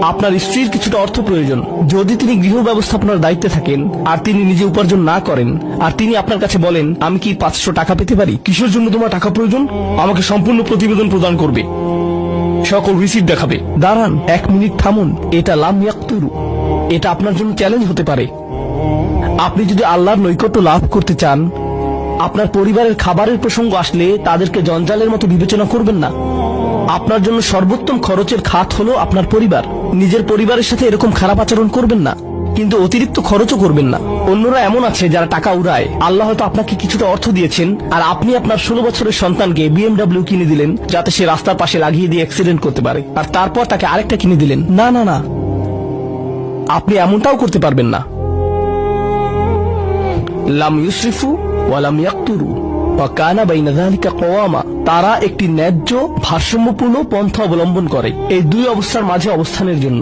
আপনার স্ত্রীর কিছুটা অর্থ প্রয়োজন। যদি তিনি গৃহ ব্যবস্থাপনার দায়িত্বে থাকেন আর তিনি নিজে উপার্জন না করেন আর তিনি আপনার কাছে বলেন আমি কি 500 টাকা পেতে পারি? কিসের জন্য তোমার টাকা প্রয়োজন? আমাকে সম্পূর্ণ প্রতিবেদন প্রদান করবে, সকল রিসিপ্ট দেখাবে। দাঁড়ান, 1 মিনিট থামুন। এটা লাম ইয়াকতুরু, এটা আপনার জন্য চ্যালেঞ্জ হতে পারে। আপনি যদি আল্লাহর নৈকট্য লাভ করতে চান, আপনার পরিবারের খাবারের প্রসঙ্গ আসলে তাদেরকে জঞ্জালের মতো বিবেচনা করবেন না। আপনার জন্য সর্বোত্তম খরচের খাত হলো আপনার পরিবার। নিজের পরিবারের সাথে এরকম খারাপ আচরণ করবেন না, কিন্তু অতিরিক্ত খরচও করবেন না। অন্যরা এমন আছে যারা টাকা উড়ায়। আল্লাহ হয়তো আপনাকে কিছুটা অর্থ দিয়েছেন আর আপনি আপনার 16 বছরের সন্তানকে BMW কিনে দিলেন যাতে সে রাস্তার পাশে লাগিয়ে দিয়ে অ্যাক্সিডেন্ট করতে পারে, আর তারপর তাকে আরেকটা কিনে দিলেন। না না না, আপনি এমনটাও করতে পারবেন না। লাম ইউসরিফু ওয়া লাম ইয়াকতুরু ওয়া কানা বাইনা যালিকা কওয়ামা। তারা একটি ন্যায্য ভারসাম্যপূর্ণ পন্থা অবলম্বন করে এই দুই অবস্থার মাঝে অবস্থানের জন্য।